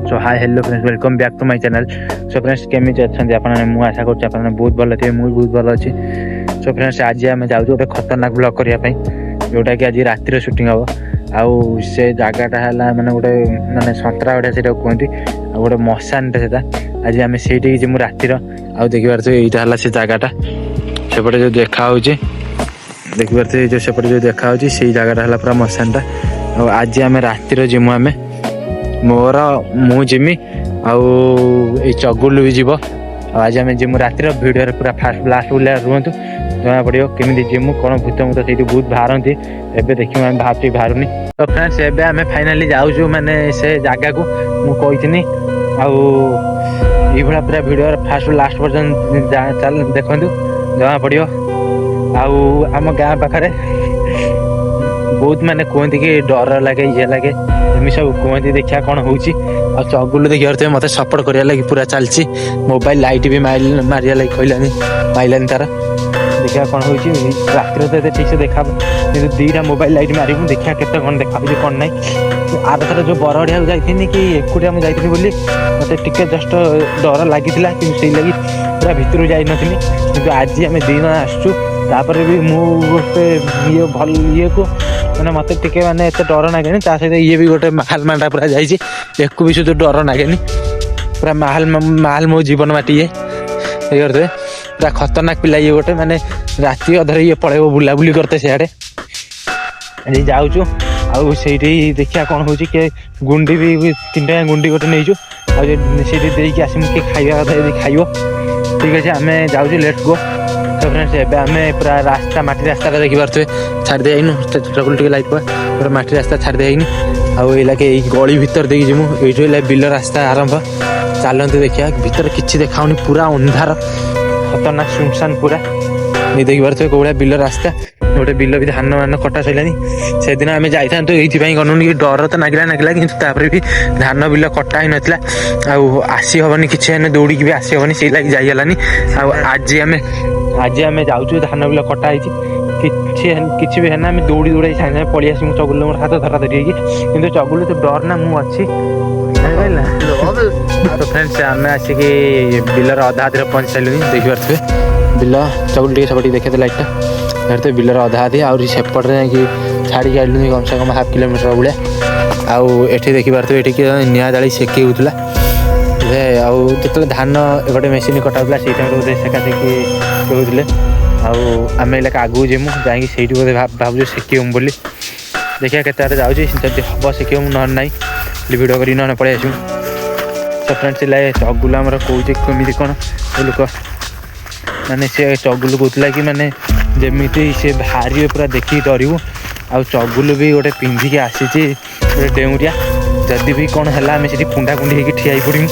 So hi hello friends welcome back to my channel. So friends केमी अच्छा आप आशा कर बहुत भल थे मुझे बहुत भल अच्छी। सो फ्रेंड्स आज आम जाऊँ गोटे खतरनाक ब्लॉग करने जोटा कि आज रातिर शूटिंग हम आउ से जगटा है मैंने गोटे मानने संतरा गढ़िया से कहते गोटे मशानटे से आज आम से जीमु रातिर आउ देखिपारे यहाँ से जगटा सेपटे जो देखा देखिपारे जो सेपटे जो देखा से जगटा है पूरा मशानटा आज आम रातिर जीमु आम मोर मु जिमी आई चगुलू भी जीव आज आम जीमु रातिर भिडियो पूरा फास्ट लास्ट बुला रुहतु जना पड़ो केमी जीमु कौन भूत मुत से बहुत बाहरती एवं देखिए आम भावी बाहरुनी। तो फ्रेंड्स एवं आम फाइनाली जाऊँ मैंने से जगह को मुझे आउ पूरा भिडियो फास्ट लास्ट पर्यंत चल देखु जना पड़ो आम गाँ पाखे बहुत माने कहते कि डर लगे ये लगे एम सब कहते देखा कौन हो चगुलू देखिए मत सपोर्ट करा लगी पूरा चलती मोबाइल लाइट भी मारिया लगी कहलानी माइलानी तार देखा कौन हो रात तो ठीक से देखा दीटा मोबाइल लाइट मारे देखा केते कौन देखा कौन ना आर थर जो बरगढ़िया जाइनी कि एकुटिया मुझे बोली मत टे जस्ट डर लगी कि लगी पूरा भितर जाई कि आज आम दिन आसचु तापर भी मुझे ये भल ये को मैंने मत टे मैंने एत डर लगे सहित ये भी गोटे माल माटा पूरा जाइए भी शुद्ध डर लगे पूरा माल मो जीवन माटी ये करते पूरा खतरनाक पिला ये गोटे मैंने राति अधर ये पड़े बुलाबुली करते सियाड़े जाऊँ आउ से देखिया कौन हो गुंडी भी 3टा गुंडी गोटे नहीं आसी आसमु किए खाଇବା कथा यदि खाइब ठीक अच्छे आम जाऊँ लेट्स गो। तो फ्रेंड्स एवं आम पूरा रास्ता माटी रास्ता देखिपे छाड़ी देनु चकुल टे लाइट पूरा माटी रास्ता छाड़ी देनी आउ ये गली भितर देखी जीमु ये बिल रास्ता आरंभ चलते देखिए भितर किसी देखाऊनी पूरा अंधार खतरनाक सुनसान पूरा नहीं देखिपे कौड़ा बिल रास्ता गोटे बिल भी धान मान कटा सैलानी से दिन आम जाता तो ये गनुनी कि डर तो नागिला कि भी धान बिल कटा ही नाला आसी हेनी कि दौड़ी भी आसी हेनी से लगे जाइगलानी आज आम जाऊँ धान बिल कटा किसी भी है ना दौड़ी दौड़ाई सागे सागे पलि आस चगुल मोर हाथ धरा धरी कि चगुल तो डर ना मुझे तो फ्रेंड्स आम आसिक बिलर अधा हाथ पहुँच सारे देखिपे बिल चगुल टे सब देखे लाइटा देखते बिलर अधा हाथी आउरी सेपटे कि छाड़ी आइलुनि कम से कम हाफ किलोमीटर भाया आउे देखिपे ये निआ जाली सेकी होता जो धान गोटे मेसीन कटाला से टाइम बोधे सेका सेकी होते आम इलाका आगू जीमु जाकि बोधे भावुँ सेकिम बोली देखिए केते जाऊँगी जब हम सेकिम ना ना भिडियो कर ना पलि आसू। तो फ्रेंड्स चगुल आमर कौचे कमी कौन लोक माने से चगुल कहला कि माने जमी से भारी पूरा देखिए डरू आउ चगुल भी गोटे पिंधिकी आसी गोटे डेउरिया जदि भी कौन है आम से कुंडा कुंडी होकर ठिया पड़ू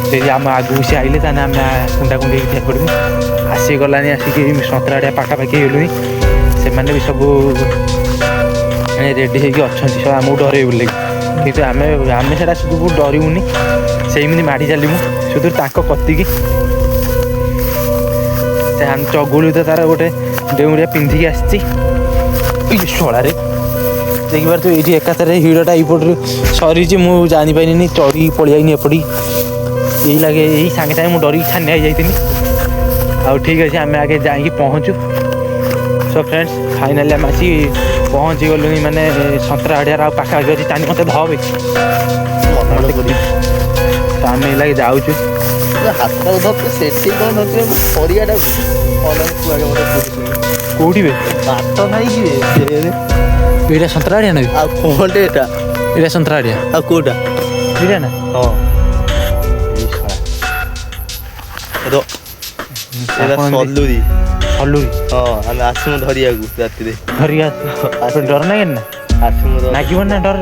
से आम आगू से आइले आम कुंडा कुंडी होकर ठिया पड़ू आसीगलानी आसिक सतराड़िया पाखापाखि हेलुनि से भी सब रेडी होगी सब आमको डर बोले कि आम से शुद्ध डरूनी से माड़ी चलू शुद्ध कतिकी चगुल तो तार गोटे डेउरिया पिंधिकी आसी शलारे देखिपार तो ये एकाथर हिड़टा यपटू सरी मुझे जापारि चढ़ी पलि एपटी यही लगे यही सागे सागे मुझे डर छानिया जाइए आउ ठीक अच्छे आम आगे जाकि पहुँचू। सो फ्रेंड्स फाइनाली आम आसी पहुँची गलु मैंने संतरा हड़ियार पाखापाखि अच्छी चानी मत धबे तो आम ये जाऊँ कौटी बात ना संतरा हड़िया ना ये संतरा हड़िया कौटा ये ना सलुरी हलुरी हाँ आम आसमु धरिया राति डर ना नागिब ना डर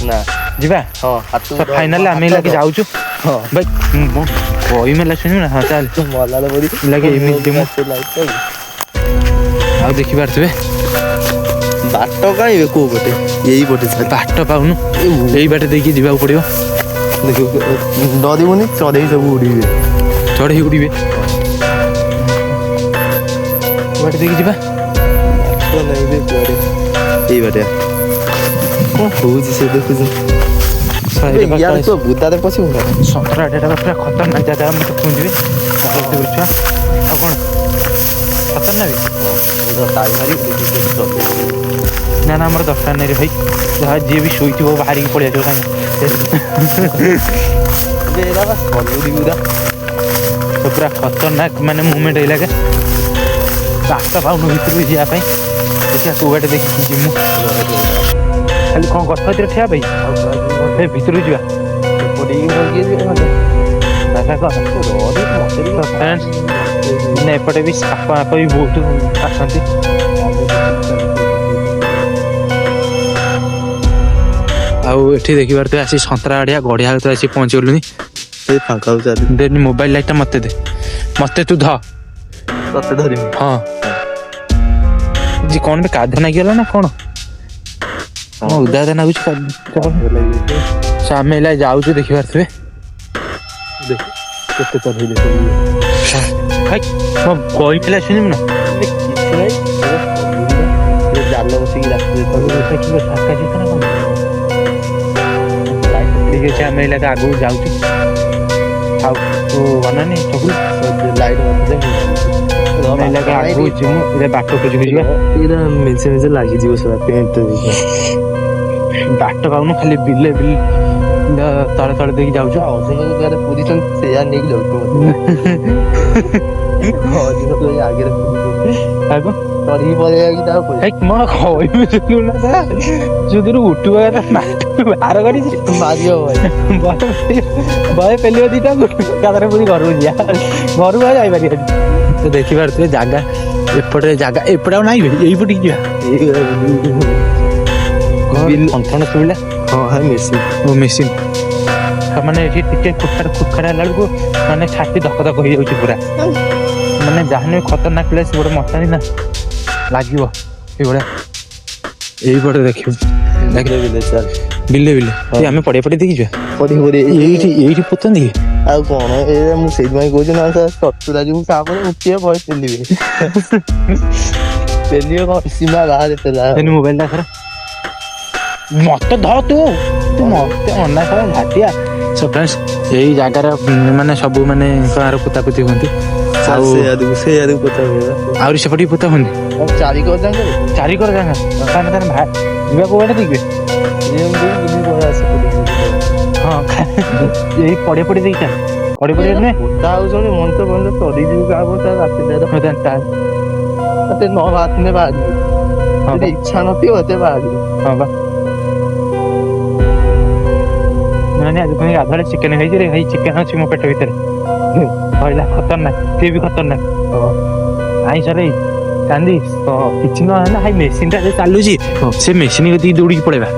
ना जीवा हाँ फाइनाल आम लगे जाऊँ भाई कही मेला शुणु ना हाँ चल लगे आ देखिपे बाट कहीं कौ पटे यही पटे बाट पाऊन यही बाटे देखिए जावाक पड़ो डरबुनि चढ़ई सब उड़े चढ़ई उड़े बाटे देखिए जा यही बाटे कौन हो से देखुच ଇଆଡେ ତୁ ବୁଦାରେ ପଶିବୁ ନା ସତରା ଆଡ଼ିଆଟା ପୁରା ଖତରନାକ ଜାଗା ମତେ କୁହନ୍ତି ଛୁଆ ଆଉ କ'ଣ ଖତରନାକ ତାଳି ମାରି ନା ନା ଆମର ଦରକାର ନାହିଁ ରେ ଭାଇ ଯାହା ଯିଏ ବି ଶୋଇଥିବ ବାହାରିକି ପଳେଇ ଆସିବ ସାଙ୍ଗେ ପୁରା ଖତରନାକ ମାନେ ମୁଭମେଣ୍ଟ ହେଇଲାକେ ବାଟ ପାଉନୁ ଭିତରକୁ ଯିବା ପାଇଁ ଦେଖିବା କୋଉ ବାଟେ ଦେଖିକି ଯିମୁ ଖାଲି କ'ଣ ଗଛ ଭିତରେ ଠିଆ ଭାଇ ଏ ଭିତରକୁ ଯିବା ମାନେ ଏପଟେ ବି ସାପ ଫାପ ବି ବହୁତ ଆସନ୍ତି ଆଉ ଏଠି ଦେଖିପାରୁଥିବେ ଆସି ସନ୍ତରା ଆଡ଼ିଆ ଗଡ଼ିଆ ଭିତରେ ଆସି ପହଞ୍ଚିଗଲୁନି ସେଇ ଫାଙ୍କା ଚାଲି ଦେନି ମୋବାଇଲ ଲାଇଟଟା ମତେ ଦେ ମତେ ତୁ ଧ ତତେ ଧରିବି ହଁ କ'ଣ ବି କାଧ ନାଗିଗଲା ନା କ'ଣ ଉଦା ଉଦା ନାଗୁଛି ଆମେ ଏଲା ଯାଉଛୁ ଦେଖିପାରୁଥିବେ କେତେ ତରହି ମୋ କହିଥିଲା ଶୁଣିବୁ ନା କିଛି ନାହିଁ ଜାଲ ବସିକି ରାତିରେ ଠିକ ଅଛି ଆମେ ଏଲାକା ଆଗକୁ ଯାଉଛୁ ଆଉ ତୁ ବନାନି ସବୁ ଲାଇଟ୍ ଆମେ ଏଲାକା ଆଗକୁ ଯିମୁ ଏ ବାଟ ଖୋଜିକି ଯିବା ଏଇଟା ମେଞ୍ଚେ ମେଞ୍ଚେ ଲାଗିଯିବ ସେଟା ପେଣ୍ଟ ବାଟ ପାଉନୁ ଖାଲି ବିଲେ ବିଲ ତଳେ ତଳେ ଦେଇକି ଯାଉଛୁ ପୁରିଛନ୍ତି ସେଇଆ ନେଇକି ଯାଉଛୁ ଆଗରେ ଆଗ ତରିକି ପଳେଇକି ତାକୁ କ'ଣ କହିବି ଯୋଉଦିନ ଉଠିବ ବାହାର କରିଛି ମାରିବ ବହେ ପେଲିବ ଦିଟା ଏକାଥରେ ପୁଣି ଘରକୁ ଯିବା ଘରକୁ ଆଉ ଯାଇପାରିବାନି ତ ଦେଖିପାରୁଥିବେ ଜାଗା ଏପଟେ ଜାଗା ଏପଟେ ଆଉ ନାହିଁ ଏଇପଟିକି ଯିବା କଣ୍ଠଣ ଶୁଭିଲା ହଁ ମେସିନ୍ ମେସିନ୍ ମାନେ ଏଠି ଟିକେ ଖୁଟଖାଟ ହେଲା ବେଳକୁ ମାନେ ଛାତି ଧକ ଧକ ହେଇଯାଉଛି ପୁରା ମାନେ ଯାହାନେ ଖତରନାକ ପ୍ଲେସ୍ ଗୋଟେ ମଶାଣି ନା ଲାଗିବ ସେଇଭଳିଆ ଏଇପଟେ ଦେଖିବୁ ବିଲେ ବିଲେ ଆମେ ପଡ଼ିଆ ପଡ଼ିଆ ଦେଇକି ଯିବା ଏଇଠି ପୋତନ୍ତି କି ଆଉ କ'ଣ ଏ ମୁଁ ସେଇଥିପାଇଁ କହୁଛି ନା ଚତୁରା ଯିବୁ ତାପରେ ଉଠିବେ ଭୟ ପେଲିବେ ପେଲିବେ କ'ଣ ସୀମା ବାହାରେ ପେଲା ମୋବାଇଲଟା ଖରା ମତେ ଧ ତୁ ମତେ ଅନା ଖରା ଘାଟିଆ ଏଇ ଜାଗାରେ ମାନେ ସବୁ ମାନେ ଗାଁର ପୋତାପୋତି ହୁଅନ୍ତି ଆଉ ସେଇଆଡକୁ ପୋତା ହୁଏ ଆହୁରି ସେପଟେ ପୋତା ହୁଅନ୍ତି ଚାରିକର ଜାଗା ତାହେଲେ ଯିବା କୋଉ ବାଟେ ଦେଖିବେ ହଁ ଏଇ ପଡ଼ିଆ ପଡ଼ିଆ ଦେଇକି ପଡ଼ିଆ ପଡ଼ିଆ ନୁହେଁ ପୋତା ହଉଛନ୍ତି ମଣିଷ ମଣିଷ ତରିଯିବୁ କାହା ପୋତା ରାତିରେ ନ ବାହାରିଲେ ବାହାରିବୁ ଯଦି ଇଚ୍ଛା ନଥିବ ଏତେ ବାହାରିବୁ ହଁ ବା ମାନେ ଆଜି ପୁଣି ଗାଧୁଆଳେ ଚିକେନ ଖାଇଛି ରେ ଭାଇ ଚିକେନ ଅଛି ମୋ ପେଟ ଭିତରେ କହିଲା ଖତରନାକ ସିଏ ବି ଖତରନାକ ଆଇଁଷରେ କାନ୍ଦି କିଛି ନହେଲା ଭାଇ ମେସିନଟା ଯେ ଚାଲୁଛି ସେ ମେସିନ କତିକି ଦୌଡ଼ିକି ପଳେଇବା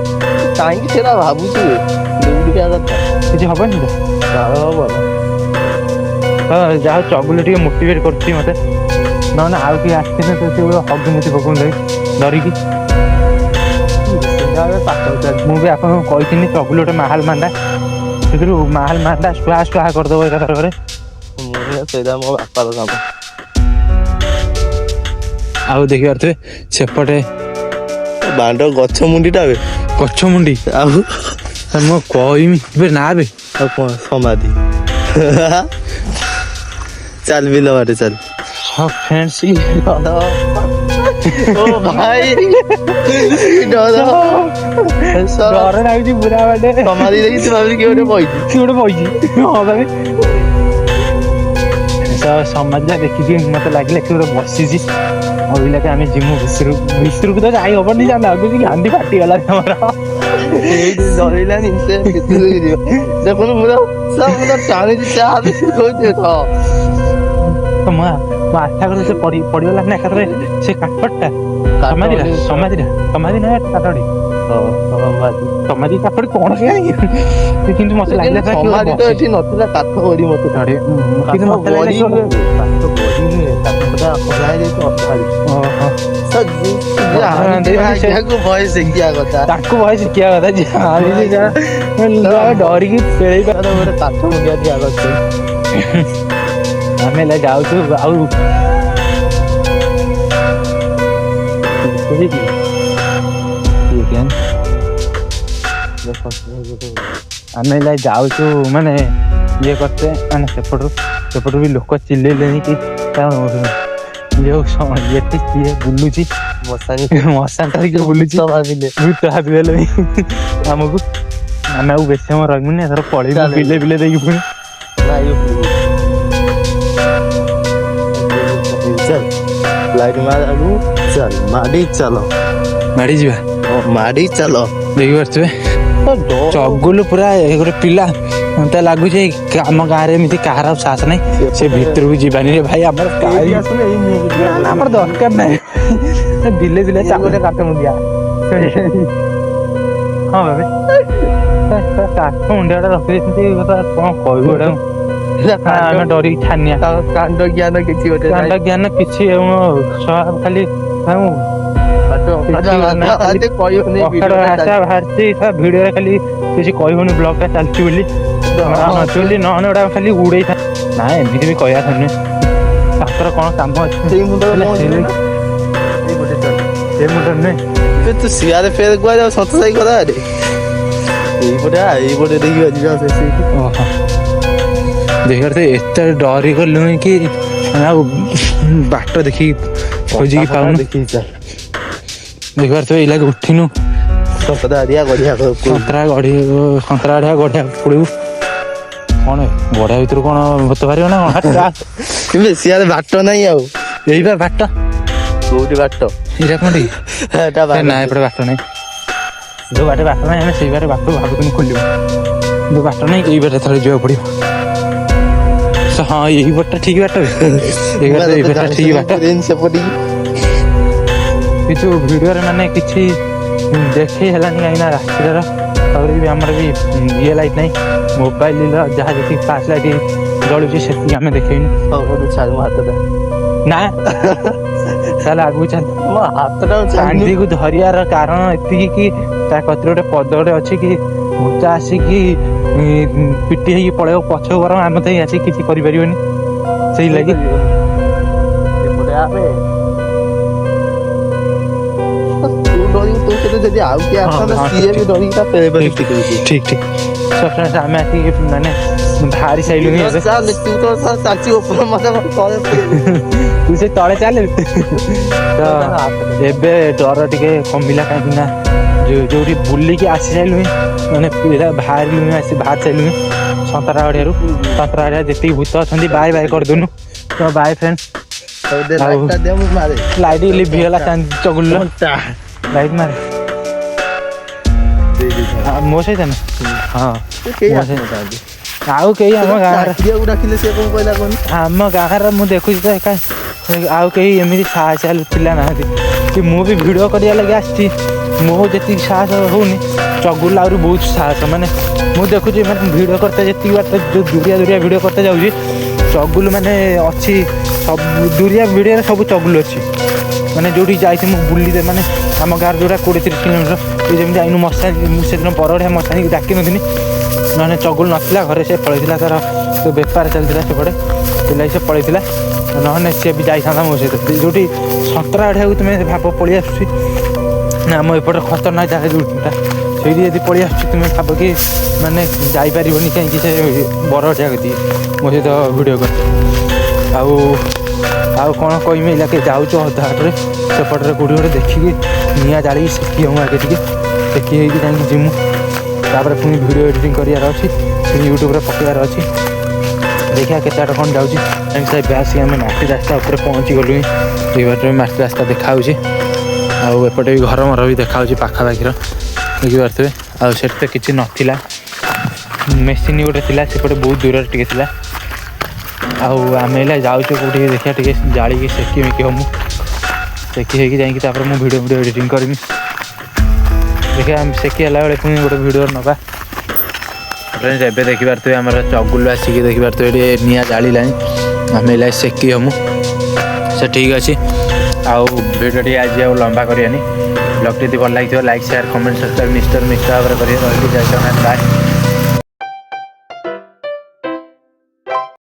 କାହିଁକି ସେଟା ଭାବୁଛୁ କିଛି ହବନି ତ ହବ ଯାହା ଚଗୁଲ ଟିକେ ମୋଟିଭେଟ କରୁଛି ମତେ ନହେଲେ ଆଉ କିଏ ଆସିଥିଲେ ତ ସେ ହଗି ମୁତି ପକଉଛନ୍ତି ଧରିକି ମୁଁ ବି ଆପଣଙ୍କୁ କହିଥିଲି ଚଗୁଲ ଗୋଟେ ମାହାଲ ମାଣ୍ଡା ସେଥିରୁ ମାହାଲ ମାଣ୍ଡା ସ୍ୱାହା ସ୍ୱାହା କରିଦେବ ଏକାଥରକରେ ସେଇଟା ମୋ ବାପାର କାମ ଆଉ ଦେଖିପାରୁଥିବେ ସେପଟେ ବାଣ୍ଡ ଗଛ ମୁଣ୍ଡିଟା ଗଛ ମୁଣ୍ଡି ଆଉ ମୁଁ କହିମି ଏବେ ନା ବେ ଆଉ କ'ଣ ସମାଧି ଚାଲ ବିଲ ବାଟେ ଚାଲ ଓ ଭାଇ ଡର ଲାଗୁଛି ପୁରା ବାଟେ ସମାଧି ଦେଖି ତୁ ଭାବିଲି କିଏ ଗୋଟେ ବଇଛି ହଁ ଭାଇ ସମାଜ ଦେଖିକି ମତେ ଲାଗିଲା କି ଗୋଟେ ବସିଛି ଭାବିଲା କି ଆମେ ଯିମୁ ଭିତରକୁ ତ ଯାଇ ହବନି ଲାଗୁଛି ଗାନ୍ଧୀ ଫାଟିଗଲା ଆମର ଡରିଲାନି ସେ ଭିତରକୁ ଯିବ ଦେଖୁନୁ ମୁଁ ଟାଣିଛି ମୋ ଆଶା କରୁ ସେ ପଡ଼ିଗଲା ନା ଏକାଥରେ ସେ କାଠଟା ସମାଧି ନା କାଠଟି ସମାଧି କାଠଟି କ'ଣ କିନ୍ତୁ ମତେ ଲାଗିଲା ସମାଧି ତ ଏଠି ନଥିଲା କାଠ ଗଡ଼ି ମତେ କିନ୍ତୁ ମତେ ଭୟ ଶିଖିବା କଥା ତାଙ୍କୁ ଭୟ ଶିଖିବା କଥା ଡରିକି ଫେରେଇ ଗୋଟେ କାଠ ମୁଣ୍ଡିଆ ଦିଆ କଥା ଆମେ ହେଲା ଯାଉଛୁ ଆଉ ଆମେ ଏଇନା ଯାଉଛୁ ମାନେ ଇଏ କରତେ ମାନେ ସେପଟରୁ ବି ଲୋକ ଚିଲେଇଲେଣି କି ଏଠି କିଏ ବୁଲୁଛି ମଶାଣି ଧରିକି ବୁଲୁଛି ଭୂତ ଭାବିଗଲେ ଆମକୁ। ଆମେ ଆଉ ବେଶୀ ସମୟ ରହିବୁନି, ଏଥର ପଳେଇବୁ ବିଲେ ଦେଇକି ପୁଣି। ମାଡି ଯିବା ଦେଖିପାରୁଥିବେ ଚଗୁଲୁ ପୁରା ଗୋଟେ ପିଲା ମତେ ଲାଗୁଛି ଆମ ଗାଁରେ ଏମିତି କାହାର ସାହସ ନାହିଁ ସେ ଭିତରକୁ ଯିବାନି ରେ ଭାଇ। ଆମର ଆମର ଦରକାର ନାହିଁ ବିଲେ ଚାଲୁରେ କାଠ ମୁଣ୍ଡିଆ। ହଁ ଭାବେ କାଠ ମୁଣ୍ଡିଆ ଟା ରଖିଦେଇଛନ୍ତି କଣ କହିବୁ ଏଟା। ଆମେ ଡରିକି ଛାନିଆ କାଣ୍ଡ ଜ୍ଞାନ କିଛି ଗୋଟେ ଜ୍ଞାନ କିଛି ଖାଲି ବାହାରିଛି ଭିଡିଓରେ ଖାଲି କିଛି କହିବୁନି ବ୍ଲଗ ଟା ଚାଲିଛି ବୋଲି ନହେଲେ ଓଟା ଖାଲି ଉଡେଇଥା। ନାଇଁ ଏମିତି ବି କହିବା ନୁହେଁ, ତାଙ୍କର କଣ କାମ ଅଛି ସେଇ ମୁଣ୍ଡ ନୁହେଁ। ତୁ ସିଆରେ ଫେର କୁହାଯାଉ ସତ ସାଇ କଥା ଏଇପଟେ ଦେଇକି ଯିବା। ଦେଖିପାରୁଥିବେ ଏତେ ଡରି ଗଲୁଣି କି ଆଉ ବାଟ ଦେଖିକି ଖୋଜିକି ପାଉନୁ। ଦେଖିପାରୁଥିବେ ଏଇ ଲାଗି ଉଠିନୁ ସନ୍ତରା ଗଢିଆ ପଡିବୁ। କଣ ଗଢିଆ ଭିତରୁ କଣ ଭୂତ ବାହାରିବ ନା କଣ? ସିଆରେ ବାଟ ନାହିଁ ଆଉ। ଏଇ ବା ବାଟ କୋଉଠି ବାଟ ଏଇଟା କୋଉଠି ନା ଏପଟେ ବାଟ ନାହିଁ। ଯୋଉ ବାଟେ ବାଟ ନାହିଁ ଆମେ ସେଇ ବାଟେ ବାଟ ଭାବୁଥିଲୁ ଖୋଲିବୁ। ଯୋଉ ବାଟ ନାହିଁ ଏଇ ବାଟେ ଥରେ ଯିବାକୁ ପଡିବ। ହଁ ଏଇ ବାଟଟା ଠିକ ବାଟ ଠିକ ବାଟ। କିନ୍ତୁ ଭିଡିଓରେ ମାନେ କିଛି ଦେଖେଇ ହେଲାନି କାହିଁକି ନା ରାତିର ତାପରେ ବି ଆମର ବି ଇଏ ଲାଇଟ୍ ନାହିଁ, ମୋବାଇଲର ଯାହା ଯେତିକି ଫ୍ଲାସ୍ ଲାଇଟ୍ ଜଳୁଛି ସେତିକି ଆମେ ଦେଖେଇନୁ। ନା ତାହେଲେ ଆଗକୁ ମୋ ହାତଟା ଚାନ୍ଦିକୁ ଧରିବାର କାରଣ ଏତିକି କି ତା କତିରେ ଗୋଟେ ପଦ ଗୋଟେ ଅଛି କି ଭୂତ ଆସିକି ପିଟି ହେଇକି ପଳେଇବ ପଛ ବରଂ ଆମେ ତ ଆସିକି କିଛି କରିପାରିବନି। ସେଇ ଲାଗି ଯଦି ଆଉ କିଏ ଆସନ୍ତା ସିଏ ବି ଡରିକି ଠିକ ଆମେ ଆସିକି ମାନେ ବାହାରି ସାଇଲୁଣି ତୁ ସେ ତଳେ ଚାଲେ। ତ ଏବେ ଡର ଟିକେ କମିଲା କାହିଁକି ନା ଯୋଉଠି ବୁଲିକି ଆସି ସାଇଲୁଣି ମାନେ ବାହାରି ସାଇଲୁଣି ସନ୍ତରା ଗଡିଆରୁ। ସନ୍ତରା ଗଡିଆ ଯେତିକି ଭୂତ ଅଛନ୍ତି ବାଏ କରିଦେନୁ। ତ bye friend. Light ଲିଭିଗଲା Chagul light ମାରେ ମୋ ସହିତ ନା। ହଁ ଆଉ କେହି ଆମ ଗାଁରେ ଆମ ଗାଁର ମୁଁ ଦେଖୁଛି ତ ଏକା ଆଉ କେହି ଏମିତି ସାହସିଆ ପିଲା ନାହାନ୍ତି କି ମୁଁ ବି ଭିଡ଼ିଓ କରିବା ଲାଗି ଆସିଛି। ମୋ ଯେତିକି ସାହସ ହଉନି ଚଗୁଲ ଆହୁରି ବହୁତ ସାହସ। ମାନେ ମୁଁ ଦେଖୁଛି ମାନେ ଭିଡ଼ିଓ କରତେ ଯେତିକି ବାଟ ଯୋଉ ଦୁରିଆ ଭିଡ଼ିଓ କରତେ ଯାଉଛି ଚଗୁଲ ମାନେ ଅଛି ସବୁ ଦୁରିଆ ଭିଡ଼ିଓରେ ସବୁ ଚଗୁଲ ଅଛି। ମାନେ ଯୋଉଠି ଯାଇଛି ମୁଁ ବୁଲିତେ ମାନେ ଆମ ଗାଁର ଯୋଉଟା 20-30 କିଲୋମିଟର ଏ ଯେମିତି ଯାଇନୁ ମଶାଣି ମୁଁ ସେଦିନ ବରଗଡ଼ିଆ ମଶାଣିକି ଡାକିନଥିଲି ମାନେ ଚଗୁଲ ନଥିଲା ଘରେ, ସେ ପଳେଇଥିଲା ତାର ଯୋଉ ବେପାର ଚାଲିଥିଲା ସେପଟେ ସେଥିଲାଗି ସେ ପଳେଇଥିଲା। ନହେଲେ ସିଏ ବି ଯାଇଥାନ୍ତା ମୋ ସହିତ। ଯୋଉଠି ସନ୍ତରା ଗଢିଆକୁ ତୁମେ ଭାବ ପଳେଇ ଆସୁଛି ନା ଆମ ଏପଟେ ଖତରନାକ ଜାଗା ଯୋଉଟା ସେଇଠି ଯଦି ପଳେଇ ଆସୁଛି ତୁମେ ଭାବ କି ମାନେ ଯାଇପାରିବନି କାହିଁକି ସେ ବରଗଡ଼ିଆ କତିକି ମୋ ସହିତ ଭିଡ଼ିଓ କରି। ଆଉ କ'ଣ କହିମି ଇଲାକେ ଯାଉଛୁ ଅଧାବାଟରେ ସେପଟରେ କେଉଁଠି ଗୋଟେ ଦେଖିକି ନିଆଁ ଜାଳିକି ସେକି ହଉ ଆଗେ ଟିକେ ସେକି ହେଇକି ଯାଇକି ଯିମୁ। ତାପରେ ପୁଣି ଭିଡ଼ିଓ ଏଡ଼ିଟିଂ କରିବାର ଅଛି, ପୁଣି ୟୁଟ୍ୟୁବରେ ପକାଇବାର ଅଛି। ଦେଖିବା କେତେ ବାଟ କ'ଣ ଯାଉଛି। ଏବେ ଆସିକି ଆମେ ମାଟି ରାସ୍ତା ଉପରେ ପହଞ୍ଚି ଗଲୁଣି। ଏଇ ବାଟରେ ମାଟି ରାସ୍ତା ଦେଖାହେଉଛି ଆଉ ଏପଟେ ବି ଘର ମର ବି ଦେଖାହେଉଛି ପାଖାପାଖିର ଦେଖିପାରୁଥିବେ। ଆଉ ସେଠି ତ କିଛି ନଥିଲା, ମେସିନ୍ ଗୋଟେ ଥିଲା ସେପଟେ ବହୁତ ଦୂରରେ ଟିକେ ଥିଲା। ଆଉ ଆମେ ଏଇନା ଯାଉଛୁ କେଉଁଠିକି ଦେଖିବା ଟିକେ ଜାଳିକି ସେକି ହମୁ। ସେକି ହେଇକି ଯାଇକି ତାପରେ ମୁଁ ଭିଡ଼ିଓ ଏଡ଼ିଟିଂ କରିମି। ଦେଖିବା ଆମେ ସେକି ହେଲା ବେଳେ ପୁଣି ଗୋଟେ ଭିଡ଼ିଓ ନେବା। ଏବେ ଦେଖିପାରୁଥିବେ ଆମର ଚଗୁଲ ଆସିକି ଦେଖିପାରୁଥିବେ ଏଠି ନିଆଁ ଜାଳିଲାଣି। ଆମେ ଏଇନା ସେକି ହମୁ। ସେ ଠିକ୍ ଅଛି। ଆଉ ଭିଡ଼ିଓଟି ଆଜି ଆଉ ଲମ୍ବା କରିବାନି। ବ୍ଲଗ୍ଟି ଯଦି ଭଲ ଲାଗିଥିବ ଲାଇକ୍ ସେୟାର କମେଣ୍ଟ ସବସ୍କ୍ରାଇବ୍ ନିଶ୍ଚୟ ଭାବରେ କରିବେ। ରହିଲି ଜୟ ଜଗନ୍ନାଥ ବାଏ।